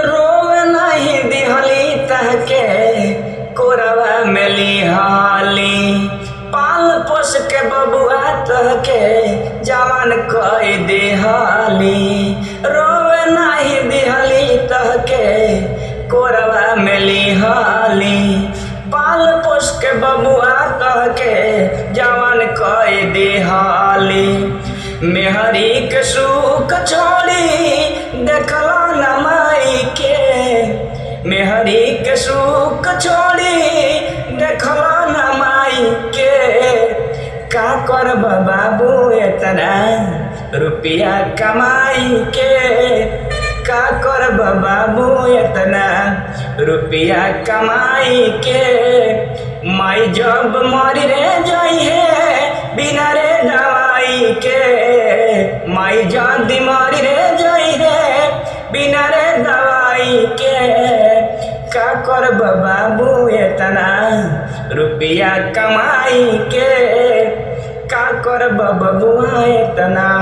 रोवे नहीं दिहली तहके कोरवा में लिहाली पाल पोस के बबुआ तहके जवान कई दिहाली रोवे नहीं दिहली तहके कोरवा में लिहाली पाल पोस के बबुआ तहके जवान कई दिहाली मेहरी के सुख छोड़ी देखला न माई के मेहरी के सुख छोड़ी देखला न माई के का करब बाबू इतना रुपया कमाई के का करब बाबू इतना रुपया कमाई के माई जब मरी रे जाई है बिना रे दवाई के माई जान मरी रे जाई है बिना रे दवाई के का करब बाबू इतना रुपया कमाई के का करब बबुआ इतना।